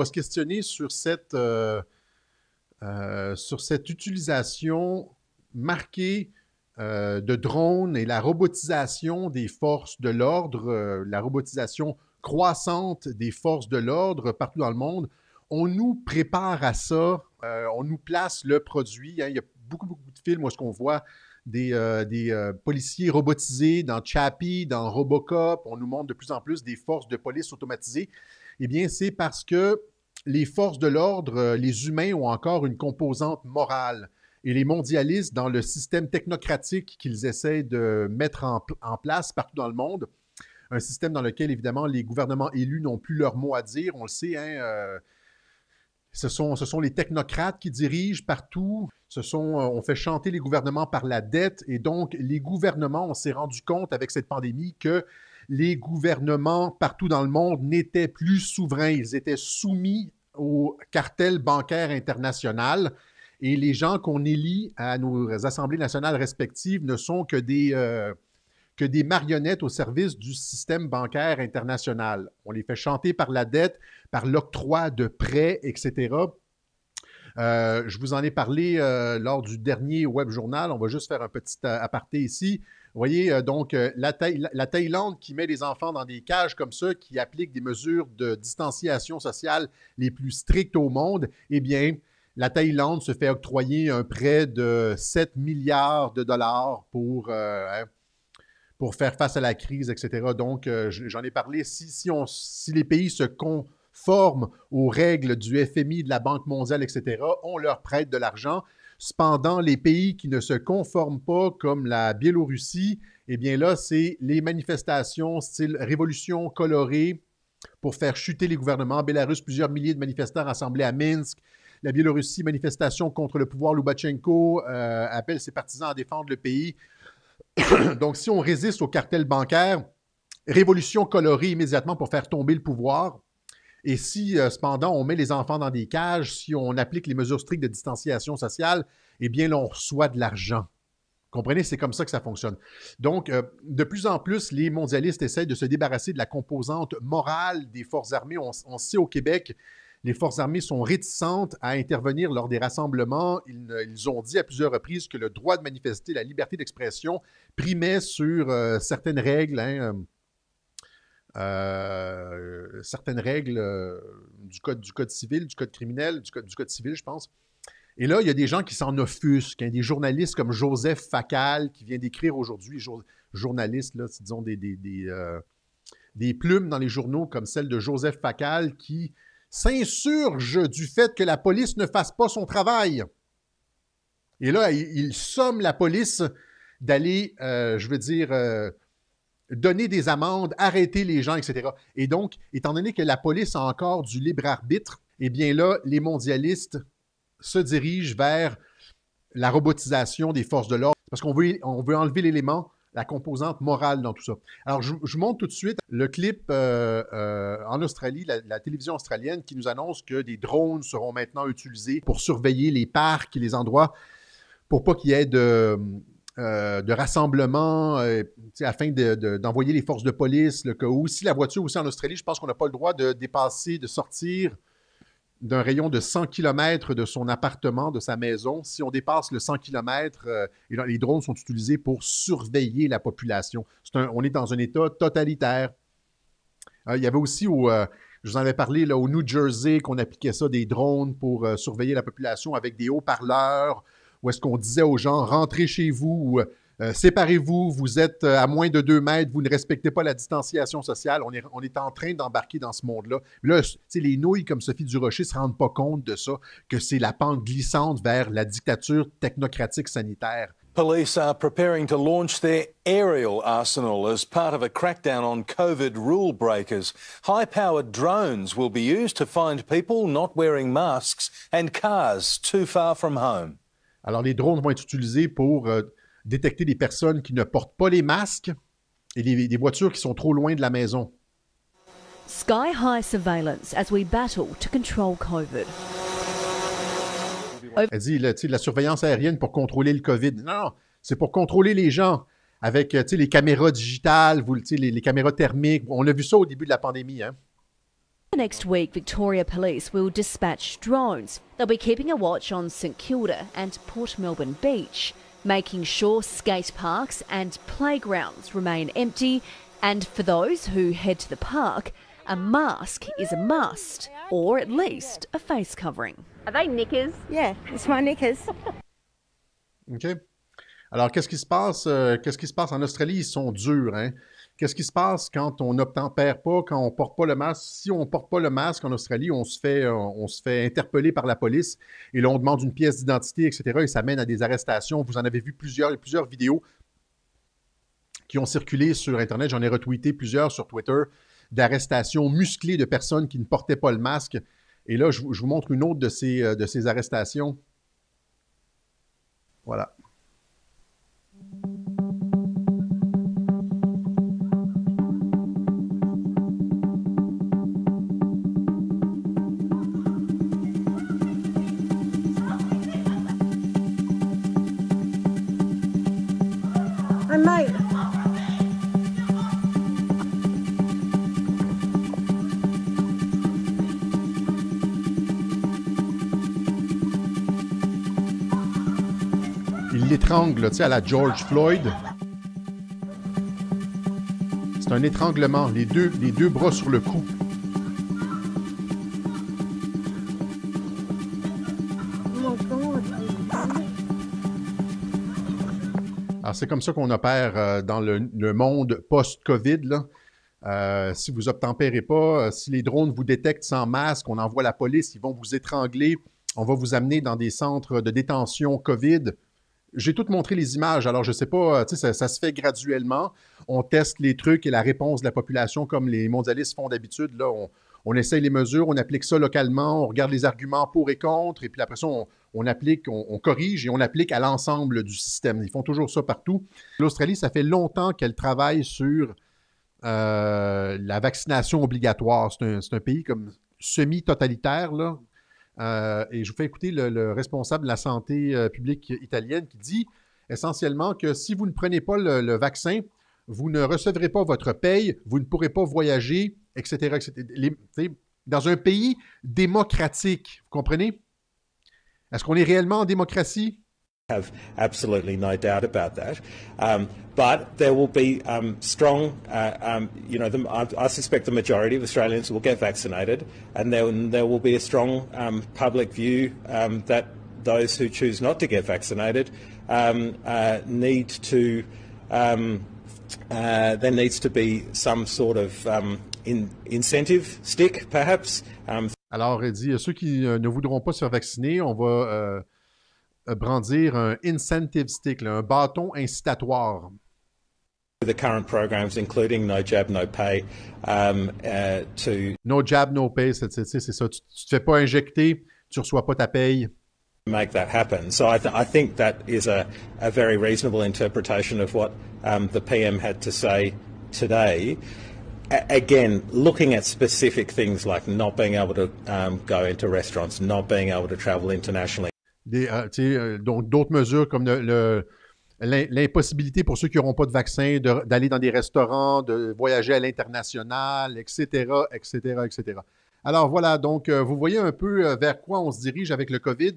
va se questionner sur cette utilisation marquée de drones et la robotisation des forces de l'ordre, la robotisation croissante des forces de l'ordre partout dans le monde. On nous prépare à ça, on nous place le produit. Hein. Il y a beaucoup de films où est-ce qu'on voit des policiers robotisés dans Chappie, dans Robocop. On nous montre de plus en plus des forces de police automatisées. Eh bien, c'est parce que les forces de l'ordre, les humains ont encore une composante morale. Et les mondialistes, dans le système technocratique qu'ils essaient de mettre en place partout dans le monde, un système dans lequel, évidemment, les gouvernements élus n'ont plus leur mot à dire. On le sait, hein, ce sont les technocrates qui dirigent partout. On fait chanter les gouvernements par la dette. Et donc, les gouvernements, on s'est rendu compte avec cette pandémie que les gouvernements partout dans le monde n'étaient plus souverains. Ils étaient soumis au cartel bancaire international. Et les gens qu'on élit à nos assemblées nationales respectives ne sont que des marionnettes au service du système bancaire international. On les fait chanter par la dette, par l'octroi de prêts, etc. Je vous en ai parlé lors du dernier web journal. On va juste faire un petit aparté ici. Vous voyez, donc, la Thaïlande qui met les enfants dans des cages comme ça, qui applique des mesures de distanciation sociale les plus strictes au monde, eh bien, la Thaïlande se fait octroyer un prêt de 7 milliards de dollars pour faire face à la crise, etc. Donc, j'en ai parlé. Si les pays se conforment aux règles du FMI, de la Banque mondiale, etc., on leur prête de l'argent. Cependant, les pays qui ne se conforment pas, comme la Biélorussie, eh bien là, c'est les manifestations style révolution colorée pour faire chuter les gouvernements. En Bélarus, plusieurs milliers de manifestants rassemblés à Minsk. La Biélorussie, manifestation contre le pouvoir Loubachenko, appelle ses partisans à défendre le pays. Donc, si on résiste au cartel bancaire, révolution colorée immédiatement pour faire tomber le pouvoir. Et si, cependant, on met les enfants dans des cages, si on applique les mesures strictes de distanciation sociale, eh bien, là, on reçoit de l'argent. Comprenez, c'est comme ça que ça fonctionne. Donc, de plus en plus, les mondialistes essayent de se débarrasser de la composante morale des forces armées. On sait au Québec, les forces armées sont réticentes à intervenir lors des rassemblements. Ils ont dit à plusieurs reprises que le droit de manifester, la liberté d'expression primait sur certaines règles, certaines règles du code civil, du code criminel, du code civil, je pense. Et là, il y a des gens qui s'en offusquent, hein, des journalistes comme Joseph Facal, qui vient d'écrire aujourd'hui, journaliste, là, disons des plumes dans les journaux comme celle de Joseph Facal, qui s'insurge du fait que la police ne fasse pas son travail. Et là, il somme la police d'aller, donner des amendes, arrêter les gens, etc. Et donc, étant donné que la police a encore du libre arbitre, eh bien là, les mondialistes se dirigent vers la robotisation des forces de l'ordre parce qu'on veut enlever l'élément, la composante morale dans tout ça. Alors, je vous montre tout de suite le clip en Australie, la télévision australienne qui nous annonce que des drones seront maintenant utilisés pour surveiller les parcs et les endroits pour pas qu'il y ait de rassemblement afin d'envoyer les forces de police, le cas où. Si la voiture aussi en Australie, je pense qu'on n'a pas le droit de dépasser, de sortir d'un rayon de 100 km de son appartement, de sa maison. Si on dépasse le 100 km, les drones sont utilisés pour surveiller la population. On est dans un État totalitaire. Il y avait aussi, je vous en avais parlé, là, au New Jersey, qu'on appliquait ça, des drones pour surveiller la population avec des haut-parleurs, où est-ce qu'on disait aux gens, rentrez chez vous, séparez-vous, vous êtes à moins de 2 mètres, vous ne respectez pas la distanciation sociale. On est en train d'embarquer dans ce monde-là. Là, les nouilles comme Sophie Durocher ne se rendent pas compte de ça, que c'est la pente glissante vers la dictature technocratique sanitaire. Police are preparing to launch their aerial arsenal as part of a crackdown on COVID rule breakers. High-powered drones will be used to find people not wearing masks and cars too far from home. Alors, les drones vont être utilisés pour détecter des personnes qui ne portent pas les masques et des voitures qui sont trop loin de la maison. Sky-high surveillance as we battle to control COVID. Elle dit la surveillance aérienne pour contrôler le COVID. Non, c'est pour contrôler les gens avec les caméras digitales, les caméras thermiques. On a vu ça au début de la pandémie. Hein? Next week, Victoria Police will dispatch drones. They'll be keeping a watch on St Kilda and Port Melbourne Beach, making sure skate parks and playgrounds remain empty. And for those who head to the park, a mask is a must, or at least a face covering. Are they knickers? Yeah, it's my knickers. OK. Alors, qu'est-ce qui se passe? Qu'est-ce qui se passe en Australie? Ils sont durs, hein? Qu'est-ce qui se passe quand on n'obtempère pas, quand on ne porte pas le masque? Si on ne porte pas le masque en Australie, on se fait interpeller par la police et là, on demande une pièce d'identité, etc. Et ça mène à des arrestations. Vous en avez vu plusieurs vidéos qui ont circulé sur Internet. J'en ai retweeté plusieurs sur Twitter d'arrestations musclées de personnes qui ne portaient pas le masque. Et là, je vous montre une autre de ces arrestations. Voilà. Mate. Il l'étrangle, tu sais, à la George Floyd. C'est un étranglement, les deux bras sur le cou. Alors, c'est comme ça qu'on opère dans le monde post-COVID, là. Si vous obtempérez pas, si les drones vous détectent sans masque, on envoie la police, ils vont vous étrangler, on va vous amener dans des centres de détention COVID. J'ai tout montré les images, alors je sais pas, tu sais, ça se fait graduellement. On teste les trucs et la réponse de la population comme les mondialistes font d'habitude. Là, on essaye les mesures, on applique ça localement, on regarde les arguments pour et contre, et puis après ça, on applique, on corrige et on applique à l'ensemble du système. Ils font toujours ça partout. L'Australie, ça fait longtemps qu'elle travaille sur la vaccination obligatoire. C'est un pays comme semi-totalitaire, là. Et je vous fais écouter le responsable de la santé publique italienne qui dit essentiellement que si vous ne prenez pas le vaccin, vous ne recevrez pas votre paye, vous ne pourrez pas voyager, etc. Dans un pays démocratique, vous comprenez? Est-ce qu'on est réellement en démocratie? Have absolutely no doubt about that. But there will be strong, I suspect the majority of Australians will get vaccinated, and then there will be a strong public view that those who choose not to get vaccinated need to, there needs to be some sort of incentive stick, perhaps. Alors, il dit, ceux qui ne voudront pas se faire vacciner, on va brandir un incentive stick, là, un bâton incitatoire. The current programs, including No Jab, No Pay, to No jab, no pay, c'est ça. Tu te fais pas injecter, tu reçois pas ta paye. make that happen. So I think that is a very reasonable interpretation of what the PM had to say today. Again, looking at specific things like not being able to go into restaurants, not being able to travel internationally. Donc, d'autres mesures comme l'impossibilité pour ceux qui n'auront pas de vaccin d'aller dans des restaurants, de voyager à l'international, etc., etc., etc. Alors voilà, donc vous voyez un peu vers quoi on se dirige avec le COVID.